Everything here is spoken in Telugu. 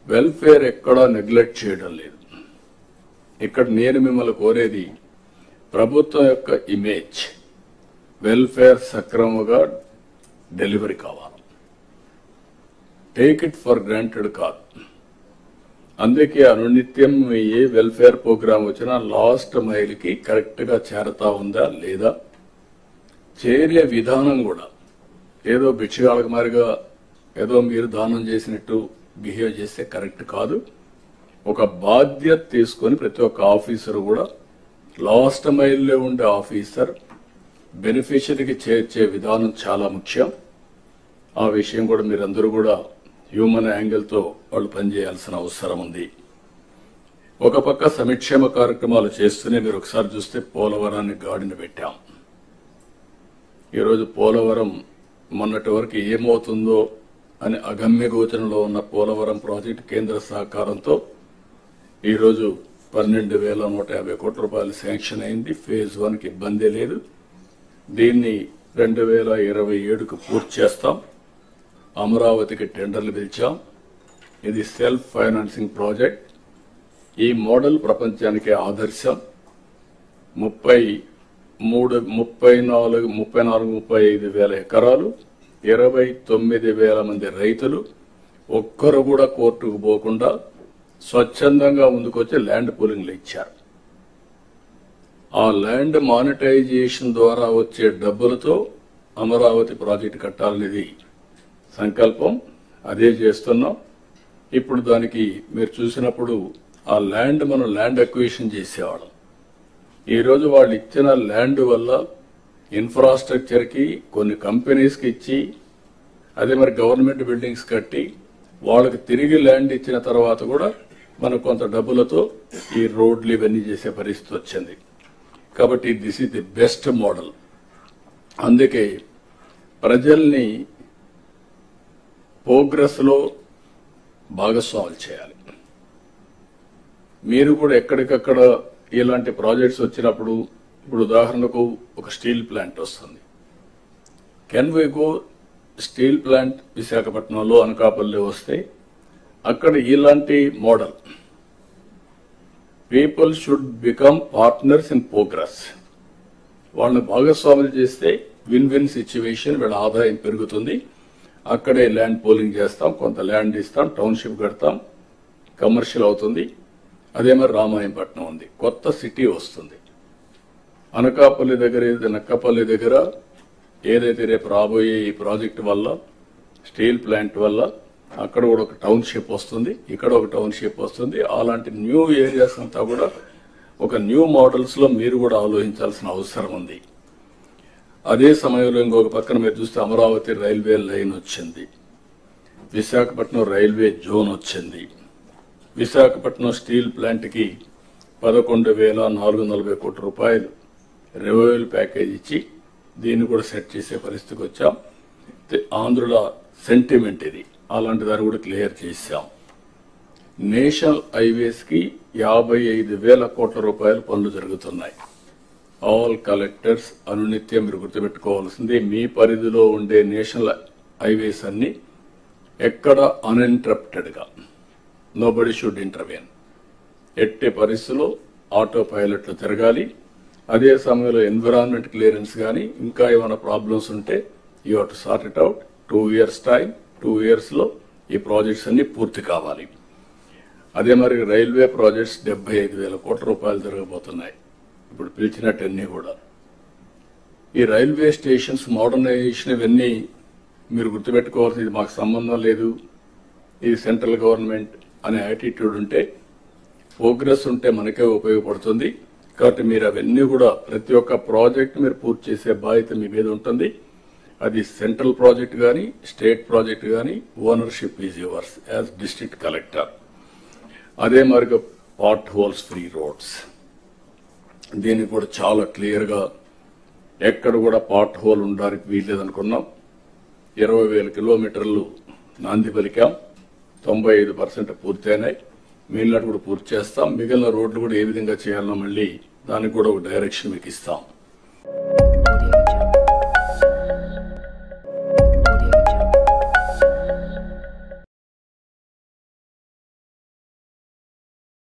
వెల్ఫేర్ ఎక్కడా నెగ్లెక్ట్ చేయడం లేదు. ఇక్కడ నేను మిమ్మల్ని కోరేది ప్రభుత్వం యొక్క ఇమేజ్ వెల్ఫేర్ సక్రమంగా డెలివరీ కావాలి. టేక్ ఇట్ ఫర్ గ్రాంటెడ్ కాదు. అందుకే అనునిత్యం ఏ వెల్ఫేర్ ప్రోగ్రాం వచ్చినా లాస్ట్ మైల్కి కరెక్ట్ గా చేరతా ఉందా లేదా, చేరే విధానం కూడా ఏదో భిక్షగాళ్ళకి మారిగా ఏదో మీరు దానం చేసినట్టు బిహేవ్ చేస్తే కరెక్ట్ కాదు. ఒక బాధ్యత తీసుకొని ప్రతి ఒక్క ఆఫీసర్ కూడా లాస్ట్ మైల్లో ఉండే ఆఫీసర్ బెనిఫిషరీకి చేర్చే విధానం చాలా ముఖ్యం. ఆ విషయం కూడా మీరందరూ కూడా హ్యూమన్ యాంగిల్తో వాళ్ళు పనిచేయాల్సిన అవసరం ఉంది. ఒక పక్క సంక్షేమ కార్యక్రమాలు చేస్తూనే మీరు ఒకసారి చూస్తే పోలవరాన్ని గాడిన పెట్టాం. ఈరోజు పోలవరం మొన్నటి వరకు ఏమవుతుందో అని అగమ్య గోచరంలో ఉన్న పోలవరం ప్రాజెక్టు కేంద్ర సహకారంతో ఈరోజు 12,150 కోట్ల రూపాయలు శాంక్షన్ అయింది. ఫేజ్ 1కి ఇబ్బంది లేదు. దీన్ని 2027కు పూర్తి చేస్తాం. అమరావతికి టెండర్లు పిలిచాం. ఇది సెల్ఫ్ ఫైనాన్సింగ్ ప్రాజెక్ట్. ఈ మోడల్ ప్రపంచానికి ఆదర్శం. 34-35 వేల ఎకరాలు, 29,000 మంది రైతులు, ఒక్కరు కూడా కోర్టుకు పోకుండా స్వచ్ఛందంగా ముందుకొచ్చి ల్యాండ్ పూలింగ్లు ఇచ్చారు. ఆ ల్యాండ్ మానిటైజేషన్ ద్వారా వచ్చే డబ్బులతో అమరావతి ప్రాజెక్టు కట్టాలనేది సంకల్పం. అదే చేస్తున్నాం. ఇప్పుడు దానికి మీరు చూసినప్పుడు ఆ ల్యాండ్ మనం ల్యాండ్ అక్విజిషన్ చేసేవాళ్ళం. ఈరోజు వాళ్ళు ఇచ్చిన ల్యాండ్ వల్ల ఇన్ఫ్రాస్ట్రక్చర్ కి కొన్ని కంపెనీస్ కి ఇచ్చి అదే మరి గవర్నమెంట్ బిల్డింగ్స్ కట్టి వాళ్ళకి తిరిగి ల్యాండ్ ఇచ్చిన తర్వాత కూడా మనకు కొంత డబ్బులతో ఈ రోడ్లు ఇవన్నీ చేసే పరిస్థితి వచ్చింది. కాబట్టి this is the best model. అందుకే ప్రజల్ని ప్రోగ్రెస్ లో భాగస్వాములు చేయాలి. మీరు కూడా ఎక్కడికక్కడ ఇలాంటి ప్రాజెక్ట్స్ వచ్చినప్పుడు, ఇప్పుడు ఉదాహరణకు ఒక స్టీల్ ప్లాంట్ వస్తుంది. Can we go steel plant విశాఖపట్నంలో అనకాపల్లి వస్తే అక్కడ ఇలాంటి model people should become partners in progress. వాళ్ళని భాగస్వాములు చేస్తే విన్ విన్ సిచ్యువేషన్, వీళ్ళ ఆదాయం పెరుగుతుంది. అక్కడే ల్యాండ్ పోలింగ్ చేస్తాం, కొంత ల్యాండ్ ఇస్తాం, టౌన్షిప్ కడతాం, కమర్షియల్ అవుతుంది. అదే మరి రామాయంపట్నం ఉంది, కొత్త సిటీ వస్తుంది. అనకాపల్లి దగ్గర నక్కపల్లి దగ్గర ఏదైతే రేపు రాబోయే ఈ ప్రాజెక్టు వల్ల స్టీల్ ప్లాంట్ వల్ల అక్కడ కూడా ఒక టౌన్షిప్ వస్తుంది, ఇక్కడ ఒక టౌన్షిప్ వస్తుంది. అలాంటి న్యూ ఏరియాస్ అంతా కూడా ఒక న్యూ మోడల్స్ లో మీరు కూడా ఆలోచించాల్సిన అవసరం ఉంది. అదే సమయంలో ఇంకొక పక్కన మీరు చూస్తే అమరావతి రైల్వే లైన్ వచ్చింది, విశాఖపట్నం రైల్వే జోన్ వచ్చింది. విశాఖపట్నం స్టీల్ ప్లాంట్ కి 11,440 కోట్ల రూపాయలు రెవెన్యూ ప్యాకేజ్ ఇచ్చి దీన్ని కూడా సెట్ చేసే పరిస్థితికి వచ్చాం. ఆంధ్రుల సెంటిమెంట్ ఇది. అలాంటి దాన్ని కూడా క్లియర్ చేశాం. నేషనల్ హైవేస్ కి 55,000 కోట్ల రూపాయల పనులు జరుగుతున్నాయి. ఆల్ కలెక్టర్స్ అనునిత్యం మీరు గుర్తుపెట్టుకోవాల్సింది, మీ పరిధిలో ఉండే నేషనల్ హైవేస్ అన్ని ఎక్కడ అన్ఇంటరప్టెడ్ గా నోబడి షుడ్ ఇంటర్వెన్. ఎట్టి పరిస్థితుల్లో ఆటో పైలట్లు తిరగాలి. అదే సమయంలో ఎన్విరాన్మెంట్ క్లియరెన్స్ కానీ ఇంకా ఏమైనా ప్రాబ్లమ్స్ ఉంటే you have to sort it out. 2 years time, 2 years లో ఈ ప్రాజెక్ట్స్ అన్ని పూర్తి కావాలి. అదే మరి రైల్వే ప్రాజెక్ట్స్ 75,000 కోట్ల రూపాయలు జరగబోతున్నాయి. ఇప్పుడు పిలిచినట్టన్నీ కూడా ఈ రైల్వే స్టేషన్స్ మోడర్నైజేషన్ ఇవన్నీ మీరు గుర్తుపెట్టుకోవాల్సింది. ఇది మాకు సంబంధం లేదు, ఇది సెంట్రల్ గవర్నమెంట్ అనే యాటిట్యూడ్ ఉంటే, ప్రోగ్రెస్ ఉంటే మనకే ఉపయోగపడుతుంది. కాబట్టి మీరు అవన్నీ కూడా ప్రతి ఒక్క ప్రాజెక్ట్ మీరు పూర్తి చేసే బాధ్యత మీ మీద ఉంటుంది. అది సెంట్రల్ ప్రాజెక్ట్ కానీ స్టేట్ ప్రాజెక్ట్ కానీ ownership is yours as district collector. అదే మరి పార్ట్ హోల్స్ ఫ్రీ రోడ్స్, దీన్ని కూడా చాలా క్లియర్ గా ఎక్కడ కూడా పార్ట్ హోల్ ఉండడానికి వీల్లేదనుకున్నాం. 20,000 కిలోమీటర్లు నాంది పలికాం. 95% పూర్తయినాయి. మిగిలినట్టు కూడా పూర్తి చేస్తాం. మిగిలిన రోడ్లు కూడా ఏ విధంగా చేయాలన్నా మళ్ళీ దానికి కూడా ఒక డైరెక్షన్ మీకు ఇస్తాం.